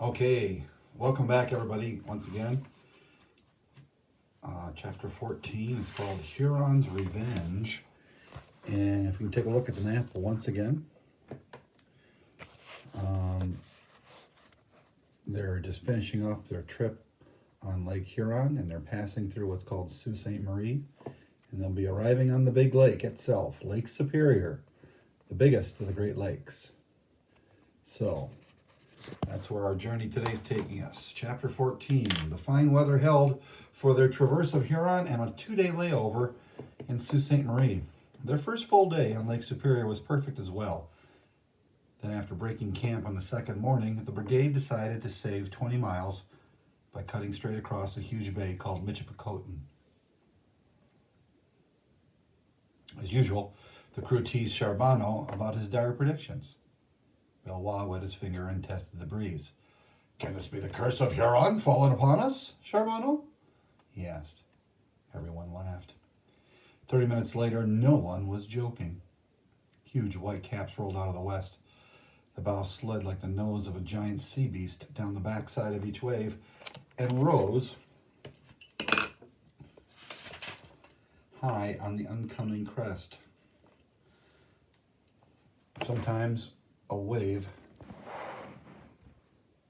Okay, welcome back everybody once again. Chapter 14 is called Huron's Revenge. And if we can take a look at the map once again, they're just finishing off their trip on Lake Huron and they're passing through what's called Sault Ste. Marie. And they'll be arriving on the big lake itself, Lake Superior, the biggest of the Great Lakes. So, that's where our journey today is taking us. Chapter 14. The fine weather held for their traverse of Huron and a 2-day layover in Sault Ste. Marie. Their first full day on Lake Superior was perfect as well. Then after breaking camp on the second morning, the brigade decided to save 20 miles by cutting straight across a huge bay called Michipicoten. As usual, the crew teased Charbonneau about his dire predictions. Bellois wet his finger and tested the breeze. "Can this be the curse of Huron fallen upon us, Charbonneau?" he asked. Everyone laughed. 30 minutes later, no one was joking. Huge white caps rolled out of the west. The bow slid like the nose of a giant sea beast down the backside of each wave and rose high on the oncoming crest. Sometimes a wave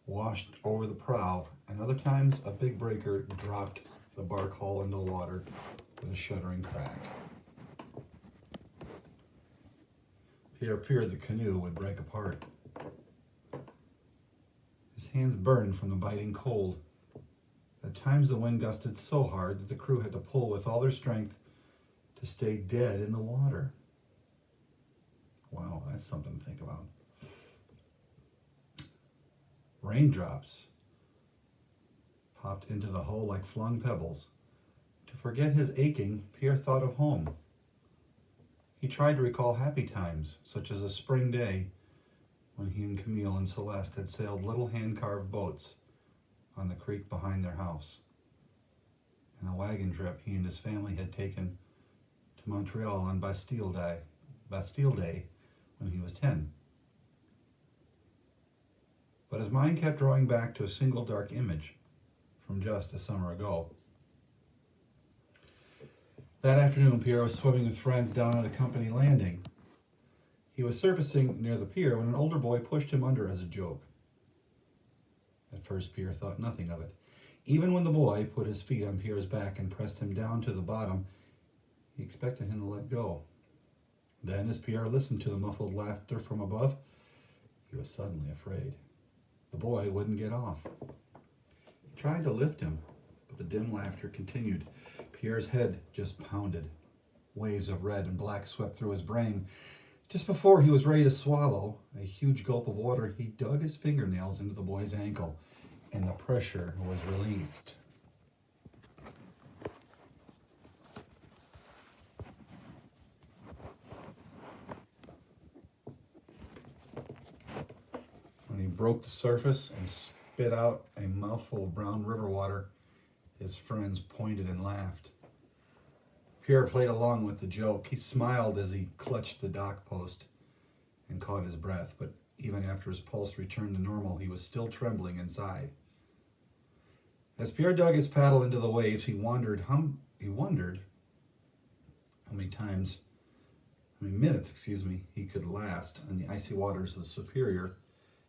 washed over the prow, and other times a big breaker dropped the bark hull into the water with a shuddering crack. Pierre feared the canoe would break apart. His hands burned from the biting cold. At times the wind gusted so hard that the crew had to pull with all their strength to stay dead in the water. Wow, that's something to think about. Raindrops popped into the hull like flung pebbles. To forget his aching, Pierre thought of home. He tried to recall happy times, such as a spring day when he and Camille and Celeste had sailed little hand-carved boats on the creek behind their house, and a wagon trip he and his family had taken to Montreal on Bastille Day when he was 10. But his mind kept drawing back to a single dark image from just a summer ago. That afternoon, Pierre was swimming with friends down at a company landing. He was surfacing near the pier when an older boy pushed him under as a joke. At first, Pierre thought nothing of it. Even when the boy put his feet on Pierre's back and pressed him down to the bottom, he expected him to let go. Then, as Pierre listened to the muffled laughter from above, he was suddenly afraid. The boy wouldn't get off. He tried to lift him, but the dim laughter continued. Pierre's head just pounded. Waves of red and black swept through his brain. Just before he was ready to swallow a huge gulp of water, he dug his fingernails into the boy's ankle, and the pressure was released. When he broke the surface and spit out a mouthful of brown river water, his friends pointed and laughed. Pierre played along with the joke. He smiled as he clutched the dock post and caught his breath, but even after his pulse returned to normal, he was still trembling inside. As Pierre dug his paddle into the waves, he wondered how many minutes he could last in the icy waters of the Superior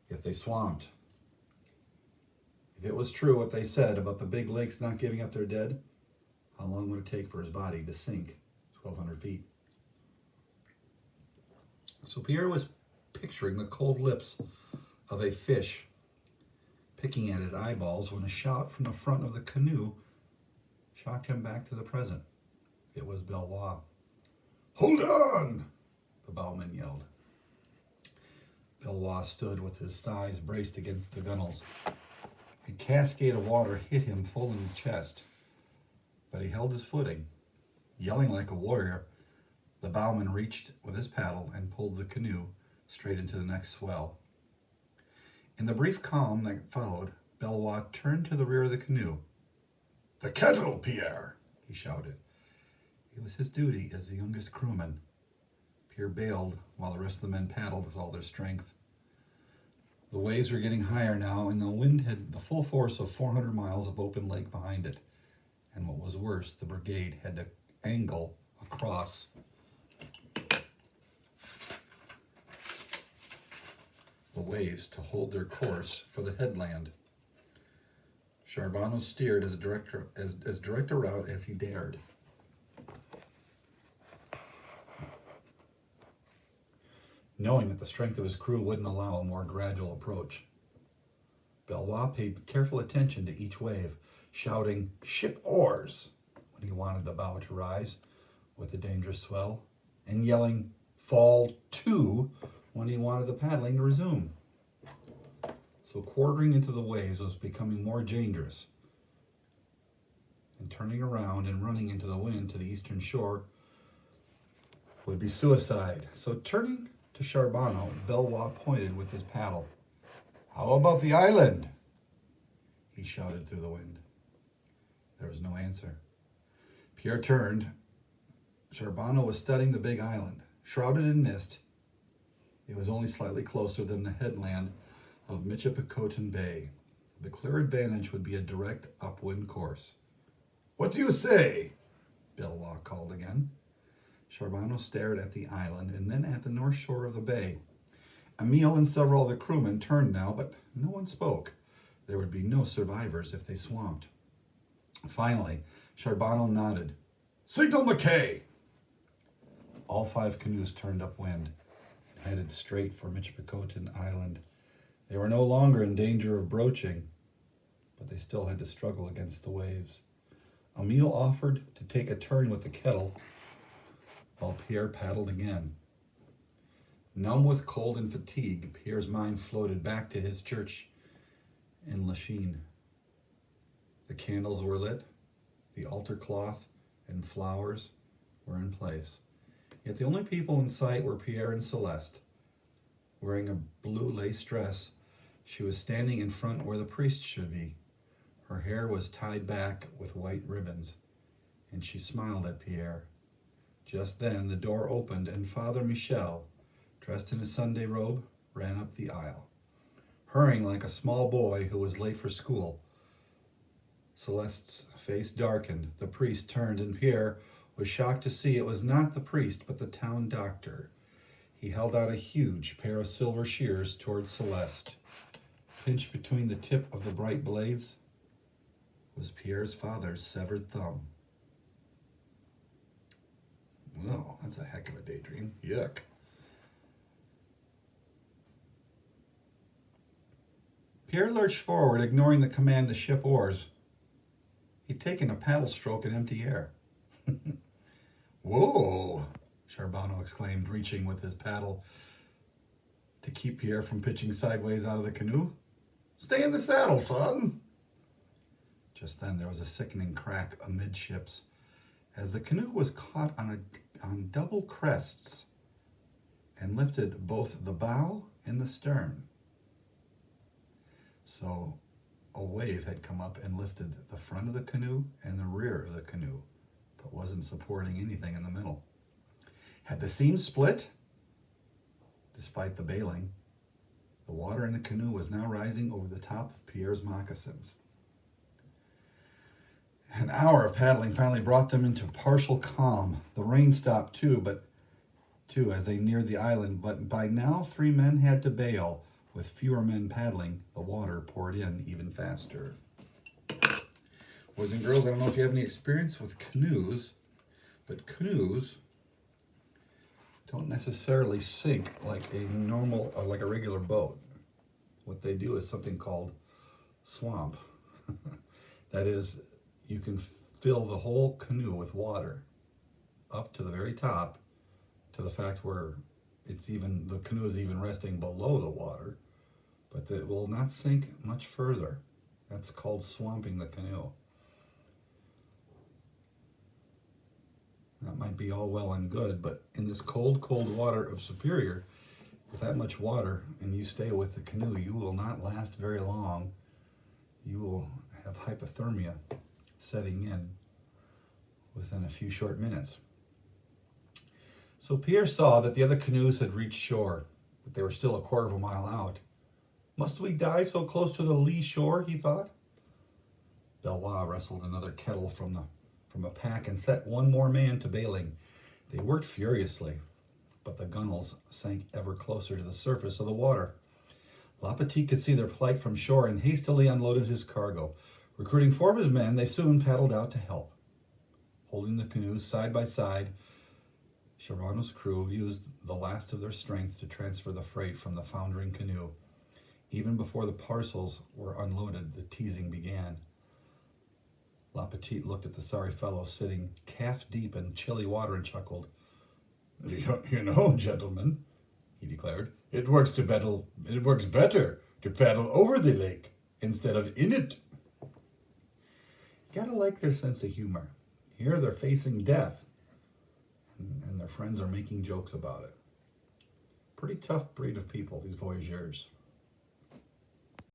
if they swamped. If it was true what they said about the big lakes not giving up their dead, how long would it take for his body to sink 1,200 feet? So Pierre was picturing the cold lips of a fish picking at his eyeballs when a shout from the front of the canoe shocked him back to the present. It was Bellois. "Hold on!" the bowman yelled. Bellois stood with his thighs braced against the gunnels. A cascade of water hit him full in the chest, but he held his footing. Yelling like a warrior, the bowman reached with his paddle and pulled the canoe straight into the next swell. In the brief calm that followed, Bellois turned to the rear of the canoe. "The kettle, Pierre!" he shouted. It was his duty as the youngest crewman. Pierre bailed while the rest of the men paddled with all their strength. The waves were getting higher now, and the wind had the full force of 400 miles of open lake behind it. And what was worse, the brigade had to angle across the waves to hold their course for the headland. Charbonneau steered as direct a route as he dared. Knowing that the strength of his crew wouldn't allow a more gradual approach. Belvoir paid careful attention to each wave, shouting, "Ship oars," when he wanted the bow to rise with a dangerous swell, and yelling, "Fall to," when he wanted the paddling to resume. So quartering into the waves was becoming more dangerous, and turning around and running into the wind to the eastern shore would be suicide. So turning to Charbonneau, Belvoir pointed with his paddle. "How about the island?" he shouted through the wind. There was no answer. Pierre turned. Charbonneau was studying the big island. Shrouded in mist, it was only slightly closer than the headland of Michipicoten Bay. The clear advantage would be a direct upwind course. "What do you say?" Belvoir called again. Charbonneau stared at the island and then at the north shore of the bay. Emile and several other crewmen turned now, but no one spoke. There would be no survivors if they swamped. Finally, Charbonneau nodded. "Signal McKay!" All 5 canoes turned upwind and headed straight for Michipicoten Island. They were no longer in danger of broaching, but they still had to struggle against the waves. Emile offered to take a turn with the kettle, while Pierre paddled again. Numb with cold and fatigue, Pierre's mind floated back to his church in Lachine. The candles were lit, the altar cloth and flowers were in place. Yet the only people in sight were Pierre and Celeste. Wearing a blue lace dress, she was standing in front where the priest should be. Her hair was tied back with white ribbons, and she smiled at Pierre. Just then the door opened and Father Michel, dressed in his Sunday robe, ran up the aisle. Hurrying like a small boy who was late for school, Celeste's face darkened. The priest turned, and Pierre was shocked to see it was not the priest but the town doctor. He held out a huge pair of silver shears towards Celeste. Pinched between the tip of the bright blades was Pierre's father's severed thumb. Well, that's a heck of a daydream. Yuck. Pierre lurched forward, ignoring the command to ship oars. He'd taken a paddle stroke in empty air. "Whoa!" Charbonneau exclaimed, reaching with his paddle to keep Pierre from pitching sideways out of the canoe. "Stay in the saddle, son!" Just then there was a sickening crack amidships as the canoe was caught on double crests and lifted both the bow and the stern. So a wave had come up and lifted the front of the canoe and the rear of the canoe, but wasn't supporting anything in the middle. Had the seams split? Despite the bailing, the water in the canoe was now rising over the top of Pierre's moccasins. An hour of paddling finally brought them into partial calm. The rain stopped too, as they neared the island, but by now 3 men had to bail. With fewer men paddling, the water poured in even faster. Boys and girls, I don't know if you have any experience with canoes, but canoes don't necessarily sink like a normal or like a regular boat. What they do is something called swamp. That is, you can fill the whole canoe with water up to the very top, to the fact where the canoe is even resting below the water, but it will not sink much further. That's called swamping the canoe. That might be all well and good, but in this cold, cold water of Superior, with that much water, and you stay with the canoe, you will not last very long. You will have hypothermia setting in within a few short minutes. So Pierre saw that the other canoes had reached shore, but they were still a quarter of a mile out. Must we die so close to the lee shore, he thought. Belvoir wrestled another kettle from a pack and set one more man to bailing. They worked furiously, but the gunwales sank ever closer to the surface of the water. La Petite could see their plight from shore and hastily unloaded his cargo. Recruiting 4 of his men, they soon paddled out to help. Holding the canoes side by side, Chirano's crew used the last of their strength to transfer the freight from the foundering canoe. Even before the parcels were unloaded, the teasing began. La Petite looked at the sorry fellow sitting calf-deep in chilly water and chuckled. You know, gentlemen, he declared, it works better to paddle over the lake instead of in it. You gotta like their sense of humor. Here they're facing death, and their friends are making jokes about it. Pretty tough breed of people, these voyageurs.